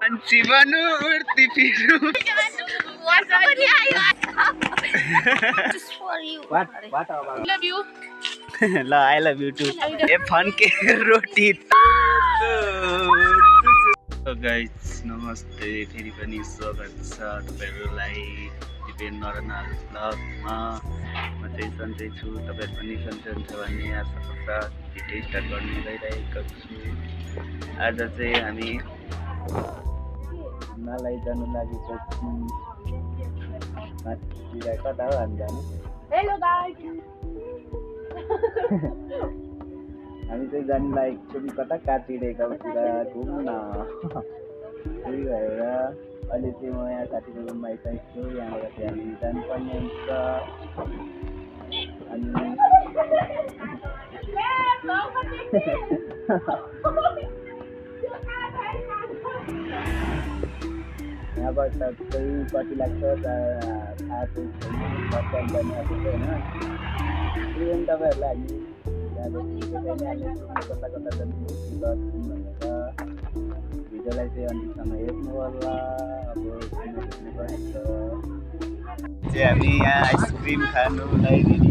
जीवन उड्ती फिरू ल आई लभ यु टु ए फन के रोटी गाइस नमस्ते फेरि पनि स्वागत छ तपाईहरुलाई दिपेन नरनाल ब्लगमा म चाहिँ सन्चै छु तपाईहरु पनि सन्चै हुनुहुन्छ भन्ने आशा गर्छ भिडियो स्टार्ट गर्न गइरहेको छु आज चाहिँ हामी घुम्नलाई जानु लागेको छौं माथितिर कता हो हामी जानु हेलो गाइस हामी चाहिँ जानु लागेको छौं कता काटिरहेको तिर घुम्न त्यही भएर अहिले चाहिँ म यहाँ साथीको रुममा आइसकेको छु यहाँबाट चाहिँ हामी जानुपर्ने हुन्छ अनि यहाँबाट चाहिँ कति लाग्छ थाहा चाहिँ छैन बस्दैन जाने आएको छ होइन त्यही पनि तपाईँहरूलाई हामी कता कता जानु गर्छौँ भनेर भिडियोलाई चाहिँ अन्तिमसम्म हेर्नु होला अब चाहिँ हामी यहाँ आइसक्रिम खानु लाइदिने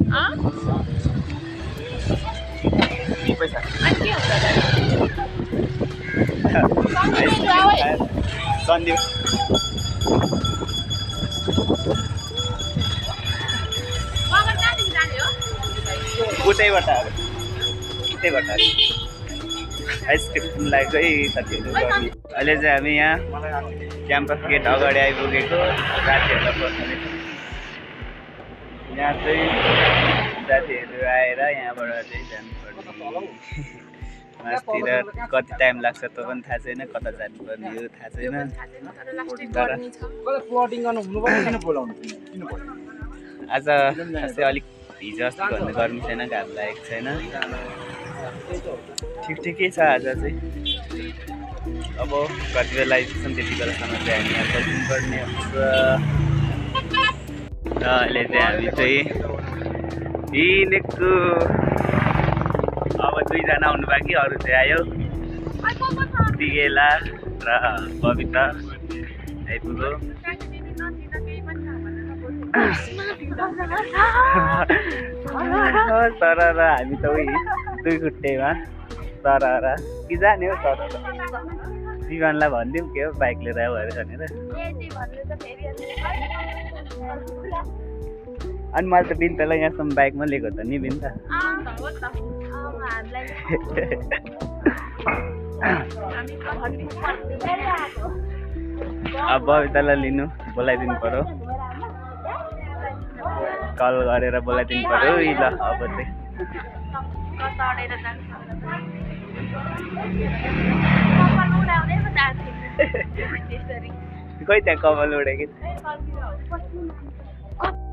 पैसा सन्देश उतैबाट आइसक्रिम लागेको है साथीहरू अहिले चाहिँ हामी यहाँ क्याम्पस गेट अगाडि आइपुगेको साथीहरूलाई बस्ने यहाँ चाहिँ साथीहरू आएर यहाँबाट चाहिँ जानुपर्ने मास्तिर कति टाइम लाग्छ त पनि थाहा छैन कता जानुपर्ने हो थाहा छैन आज चाहिँ अलिक हिजो अस्ति भन्दा गर्मी छैन घाम लागेको छैन ठिकै छ आज चाहिँ अब कति बेला आइपुग्छौँ त्यति बेलासम्म चाहिँ हामी यहाँ बस्नुपर्ने हुन्छ र अहिले चाहिँ हामी चाहिँ हिँडेको अब दुईजना आउनु बाँकी अरू चाहिँ आयो दिगेला र बबिता आइपुग्यो तर हामी त उही दुई खुट्टेमा तर कि जाने हो तर जीवनलाई भनिदिउँ के हो बाइक लिएर आयो अरे भनेर अनि मैले त बिन्तालाई यहाँसम्म बाइकमा लिएको त नि बिन्ता अब बबितालाई लिनु बोलाइदिनु पर्यो कल गरेर बोलाइदिनु पर्यो ल अब चाहिँ खोइ त्यहाँ कपाल उडेको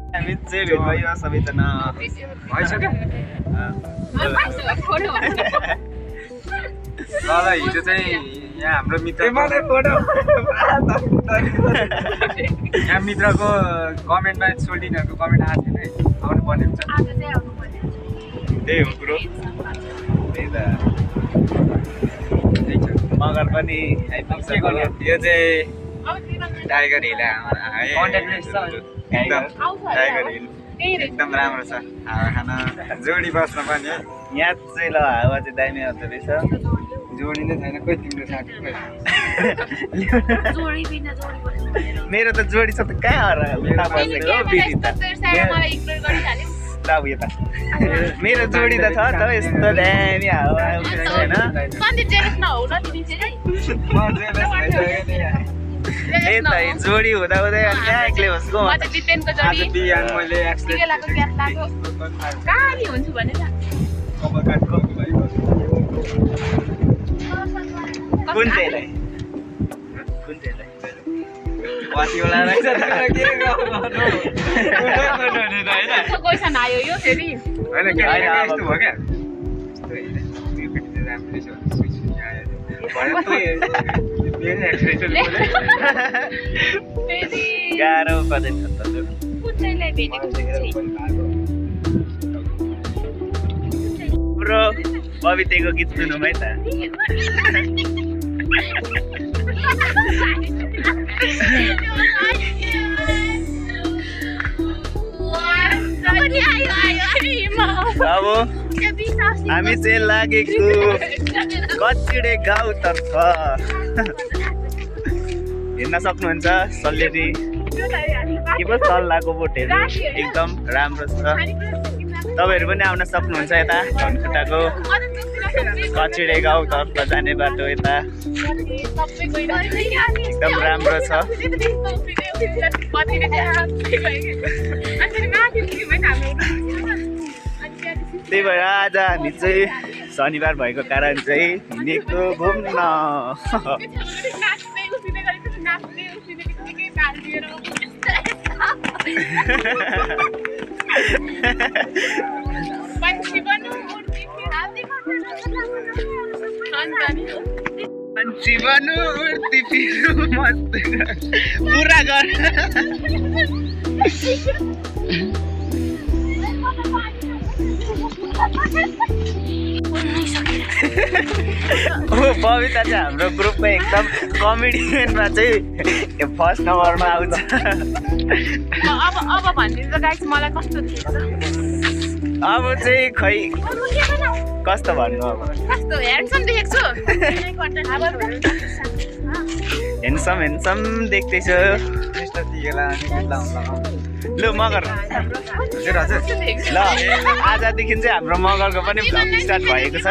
हामी चाहिँ भेट भयो सबैजना भइसक्यो ल हिजो चाहिँ यहाँ हाम्रो मित्र यहाँ मित्रको कमेन्टमा सोल्टिनहरूको कमेन्ट आएको थिएन है आउनु पर्ने हुन्छ त्यही हो कुरो त्यही त मगर पनि आइपुग्छ यो चाहिँ टाइगर हिल टाइगर हिल एकदम राम्रो छ हावा खान जोडी बस्न पनि यहाँ चाहिँ ल हावा चाहिँ दामी आउँदो रहेछ जोडी नै छैन कोही तिम्रो साथी मेरो त जोडी छ त कहाँ मेरो जोडी त छ त यस्तो दामी हावा आउँछ होइन जोडी हुँदा हुँदै कहाँ एक्लै बस्को कुन चाहिँलाई गाह्रो पर्दैछ ब्रो बबितेको गीत सुनौँ है त हामी चाहिँ लागेको कचिडे गाउँतर्फ हेर्न सक्नुहुन्छ सल्लेरी के पो सल्लाहको बोटहरू एकदम राम्रो छ। तपाईँहरू पनि आउन सक्नुहुन्छ यता धनकुटाको कचिडे गाउँतर्फ जाने बाटो यता एकदम राम्रो छ। त्यही भएर आज हामी चाहिँ शनिबार भएको कारण चाहिँ हिँडेको घुम्न। जीवन उड्ती फिरू मस्त पुरा गर बबिता चाहिँ हाम्रो ग्रुपमा एकदम कमेडियनमा चाहिँ फर्स्ट नम्बरमा आउँछ। अब भनिदिनु त गाइस मलाई कस्तो देख्छ? अब चाहिँ खै कस्तो भन्नु अब कस्तो ह्यान्डसम देखेको छु। ह्यान्डसम देख्दैछु। ल मगर ल आजदेखि चाहिँ हाम्रो मगरको पनि भ्लग स्टार्ट भएको छ,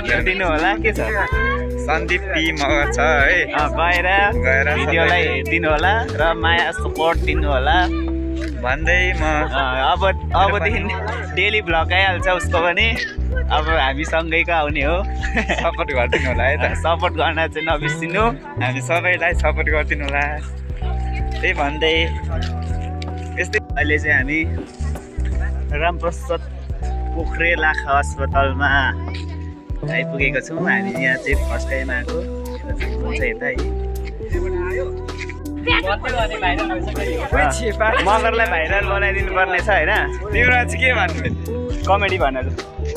हेरिदिनु होला। के छ सन्दीप पी मगर छ है, गएर भिडियोलाई हेरिदिनु होला र माया सपोर्ट दिनु होला भन्दै म अबदेखि डेली भ्लग आइहाल्छ उसको पनि। अब हामी सँगैको आउने हो, सपोर्ट गरिदिनु होला है त। सपोर्ट गर्न चाहिँ नबिर्सिनु, हामी सबैलाई सपोर्ट गरिदिनु होला। त्यही भन्दै यस्तै अहिले चाहिँ हामी रामप्रसाद पोखरेल आँखा अस्पतालमा आइपुगेको छौँ। हामी यहाँ चाहिँ फर्स्ट टाइम आएको हुन्छ यता है। मगरलाई भाइरल बनाइदिनु पर्ने छ होइन? तिम्रो चाहिँ के भन्नु? कमेडी भनेर।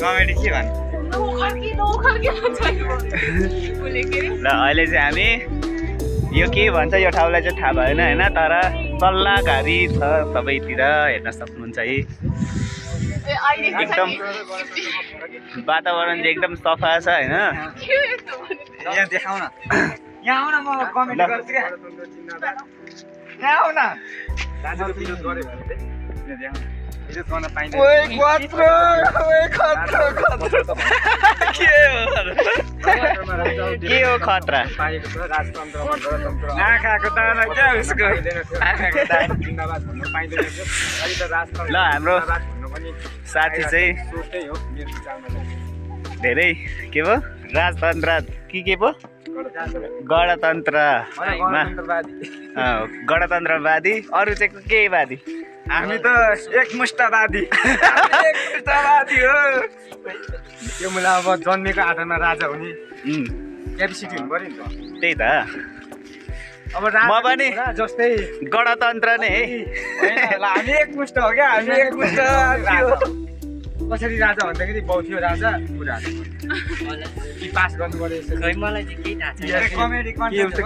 कमेडी के भन्नु? ल अहिले चाहिँ हामी यो के भन्छ यो ठाउँलाई चाहिँ थाहा भएन होइन, तर सल्लाहघारी छ सबैतिर हेर्न सक्नुहुन्छ है। एकदम वातावरण चाहिँ एकदम सफा छ होइन। यहाँ देखाउन, यहाँ आउन, म कमेडी गर्छु क्या। यहाँ आउन के हो खतरा? आँखाको दाना क्या उसको? ल हाम्रो साथी चाहिँ धेरै के पो राजतन्त्र के पो गणतन्त्रवादी, अरू चाहिँ के वादी? हामी त एकमुष्टवादी हो। यो मलाई अब जन्मेको आधारमा राजा हुने क्यापेसिटी हुनु पर्यो नि त। त्यही त अब म पनि जस्तै गणतन्त्र नै है। हामी एकमुष्ट हो क्या, हामी एकमुष्ट। कसरी राजा भन्दाखेरि बाउ थियो राजा, पास गर्नु पर्यो।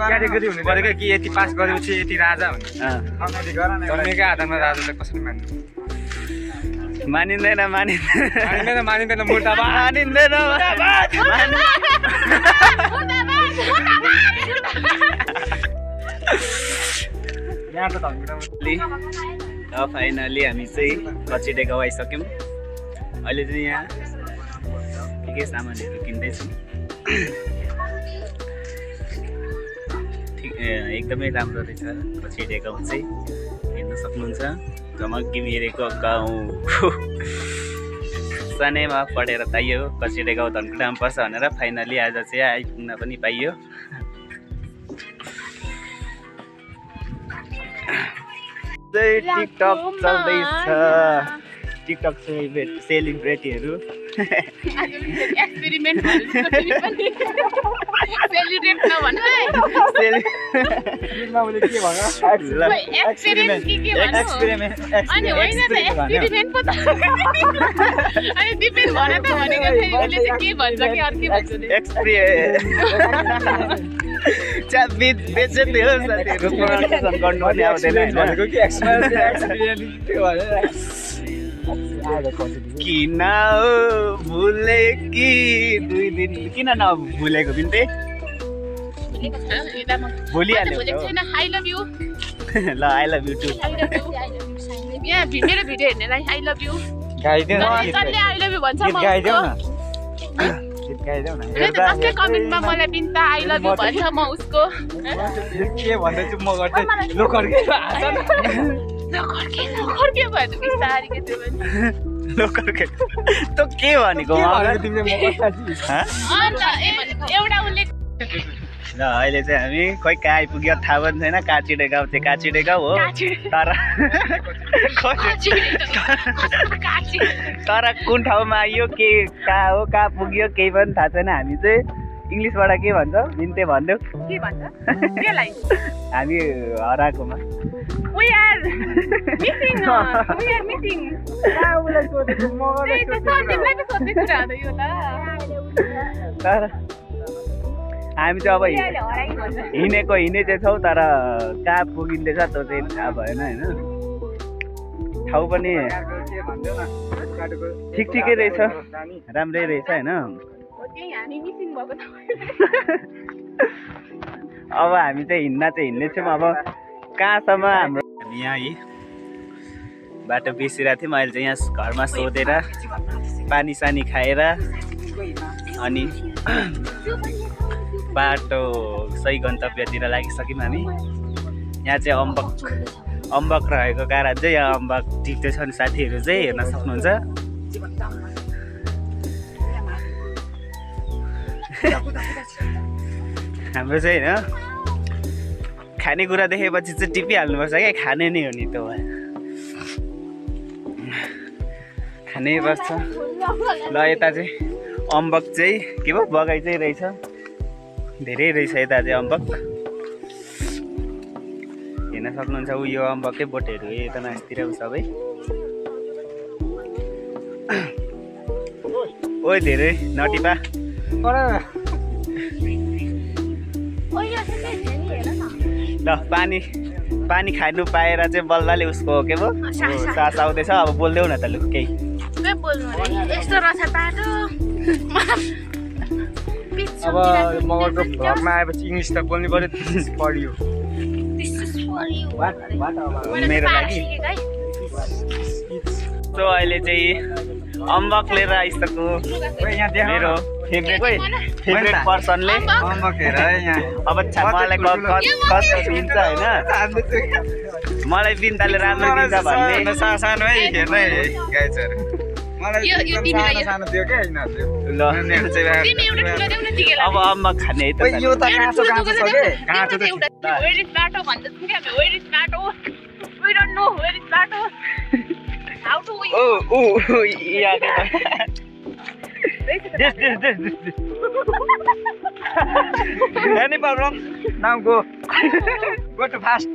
क्याटेगोरी हुनु पर्यो क्या, कि यति पास गरेपछि यति राजा भन्ने। जन्मेकै आधारमा राजा त कसरी मान्नु? मानिँदैन मुर्दाबाद मानिँदैन। फाइनली हामी चाहिँ कचिडे गाउँ आइसक्यौँ। अहिले चाहिँ यहाँ के सामानहरू किन्दैछौँ। ठिक एकदमै राम्रो रहेछ कचिडे गाउँ चाहिँ, हेर्न सक्नुहुन्छ। झमक घिमिरेको गाउँ सानैमा पढेर पाइयो कचिडे गाउँ धनकुटामा पर्छ भनेर फाइनली आज चाहिँ आइपुग्न पनि पाइयो। टिकटक चल्दैछ, टिकटक सेलिब्रेटीहरू बेच्दै हो साथीहरू, गर्नु पनि आउँदैन। किन हो भुले कि 2 दिन किन नभुलेको बिन्ते भुलिहाल्यो आई लभ यु ल आई लभ यु टु यहाँ मेरो भिडियो हेर्नेलाई आई लभ यु गाइदेऊ न आई लभ यु भन्छ गीत गाइदेऊ न गीत गाइदेऊ न जसले कमेन्टमा मलाई बिन्ता आई लभ यु भन्छ म उसको के भन्दै छु म गर्दै लोकर्के खर्के भयो बिस्तारी के त्यो पनि लोकर्के त के भनेको तिमीले म कता अन्त एउटा उसले ल अहिले चाहिँ हामी खोइ कहाँ आइपुग्यो थाहा पनि छैन काचिडे गाउँ चाहिँ काचिडे गाउँ हो तर कुन ठाउँमा आइयो के कहाँ हो कहाँ पुग्यो केही पनि थाहा छैन हामी चाहिँ इङ्ग्लिसबाट के भन्छ बिन्ते भन्देऊ के भन्छ केलाई हामी हराएकोमा We are missing. उसलाई सोधेको म तर हामी चाहिँ अब हिँडेकै छौँ तर कहाँ पुगिँदैछ त्यो चाहिँ थाहा भएन होइन ठाउँ पनि ठिकै रहेछ राम्रै रहेछ होइन अब हामी चाहिँ हिँड्दैछौँ अब कहाँसम्म हाम्रो हामी यहाँ बाटो बिर्सिरहेको थियौँ अहिले चाहिँ यहाँ घरमा सोधेर पानी सानी खाएर अनि बाटो सही गन्तव्यतिर लागिसक्यौँ हामी यहाँ चाहिँ अम्बक रहेको कारण चाहिँ यहाँ अम्बक टिप्दैछन् साथीहरू चाहिँ हेर्न सक्नुहुन्छ हाम्रो चाहिँ होइन खानेकुरा देखेपछि चाहिँ टिपिहाल्नुपर्छ क्या खाने नै हो नि त खानै पर्छ ल यता चाहिँ अम्बक चाहिँ के भयो बगैँचै रहेछ धेरै रहेछ यता चाहिँ अम्बक हेर्न सक्नुहुन्छ ऊ यो अम्बकै बोटहरू यता मासतिर सबै ओइ धेरै नटिपा ल पानी खानु पाएर चाहिँ बल्लले उसको के भयो सास आउँदैछ अब बोल्देऊ न त लु केही अब मगरको भ्लगमा आएपछि इङ्ग्लिस त बोल्नु पर्यो मेरो लागि सो अहिले चाहिँ अम्बक लिएर आइसक्यो मेरो फेभरेट पर्सनले अब मलाई कस्तो दिन्छ होइन मलाई बिन्ताले राम्रो दिन्छ भन्ने सानो है हेर्नै गाइजहरु मलाई सानो दियो के हैन ल अब अम्बक खाने है त यो त काँचो छ के काँचो त Where is Bato? Where is Bato? We don't know where is Bato. How do we? Oh, yeah. This. Any problem? Now go. Go too fast.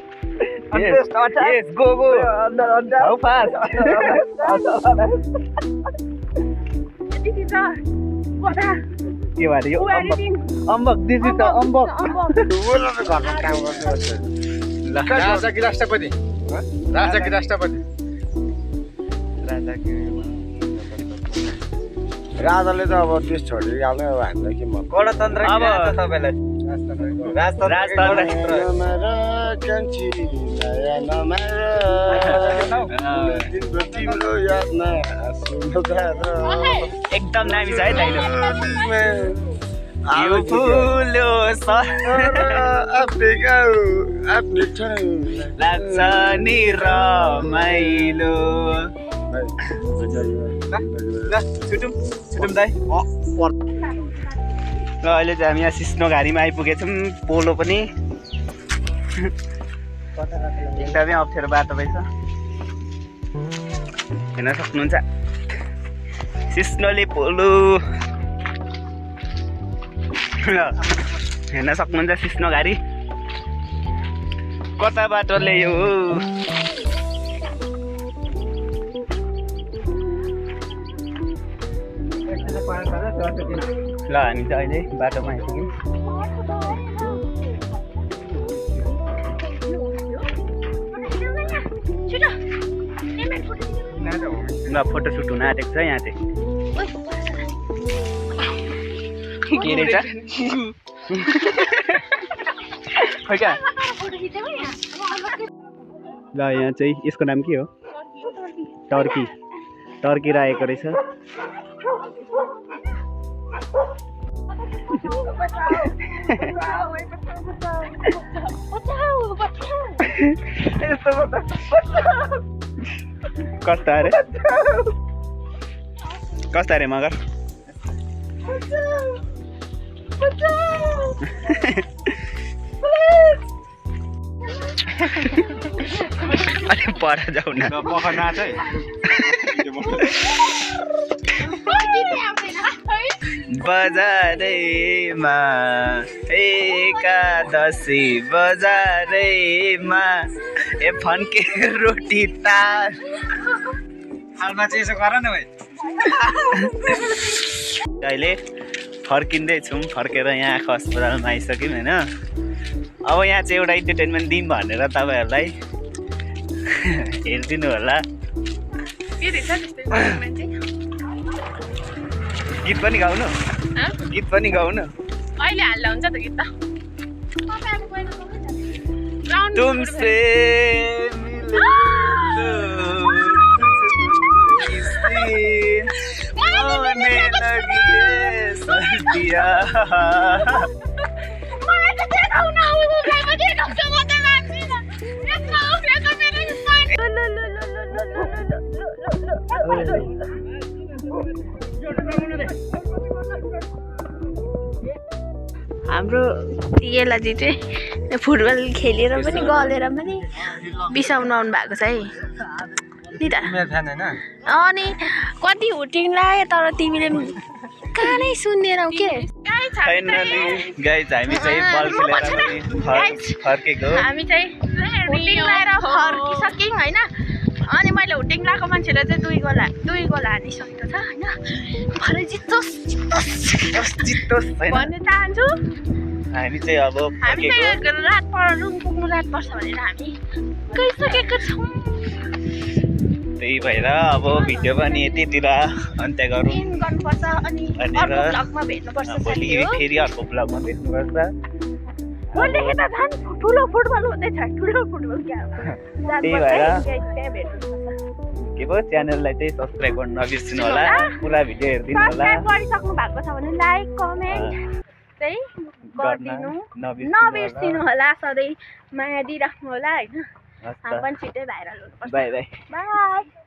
Yes, go. Under. How fast? This is what? के भन्छ यो अम्बक this is the अम्बक राजा कि राष्ट्रपति राजाले त अब देश छोडिहाल्यो अब हामीलाई के मन गणतन्त्र अब तपाईलाई एकदम दामी छ है दाइलो यो फुल्यो लाग्छ नि रमाइलो छुटुम दाइ र अहिले चाहिँ हामी यहाँ सिस्नो घारीमा आइपुगेछौँ पोलो पनि एकदमै अप्ठ्यारो बाटो रहेछ हेर्न सक्नुहुन्छ सिस्नोले पोलो हेर्न सक्नुहुन्छ सिस्नो घारी कता बाटोले यो ल हामी चाहिँ अहिले बाटोमा आइपुग्यौँ ल ल फोटोसुट हुन आँटेको छ यहाँ चाहिँ के रहेछ खै क्या ल यहाँ चाहिँ यसको नाम के हो टर्की राखेको रहेछ कस्तो अरे मगर अरे पर जाऊ न बजारैमा एकादशी बजारैमा ए फन्के रोटी तार हालमा चाहिँ यसो गर न भाइ अहिले फर्किँदैछौँ फर्केर यहाँ आँखा अस्पतालमा आइसक्यौँ होइन अब यहाँ चाहिँ एउटा इन्टरटेनमेन्ट दिउँ भनेर तपाईँहरूलाई हेरिदिनु होला गीत पनि गाउनु अहिले हाल्दा हुन्छ त गीत त तुमसे होने लगी है सर्दियाँ हाम्रो तिगेलाजी चाहिँ फुटबल खेलेर पनि गलेर पनि बिसाउनु आउनु भएको छ है नि त अनि कति हुटिङ लाग्यो तर तिमीले कानै सुन्दैनौ के फाइनली गाइज हामी चाहिँ बल खेलेर फर्केको हामी चाहिँ हुटिङ लगाएर फर्किसक्यौँ होइन अनि मैले हुटिङ लगाएको मान्छेलाई चाहिँ दुई गोल हानिसकेको छ होइन भरे जित्तोस् भन्ने चाहन्छु हामी चाहिँ अब हामी चाहिँ रात पर रुम पुग्नु रात पर्छ भनेर हामी गइसकेको छौँ त्यही भएर अब भिडियो पनि यतितिर अन्त्य गरौँ गर्नुपर्छ अनि अर्को ब्लगमा भेट्नुपर्छ भोलि फेरि अर्को ब्लगमा भेट्नुपर्छ भोलिदेखि त झन् ठुलो फुटबल हुँदैछ ठुलो फुटबल क्या त्यही भएर के भयो च्यानललाई चाहिँ सब्सक्राइब गर्नु नबिर्सिनु होला पुरा भिडियो हेरिदिनु होला सब्सक्राइब गरिसक्नु भएको छ भने लाइक कमेन्ट चाहिँ गरिदिनु नबिर्सिनु होला सधैँ माया दिइराख्नु होला होइन हामी पनि छिट्टै भाइरल हुनुपर्छ बाई बाई बाई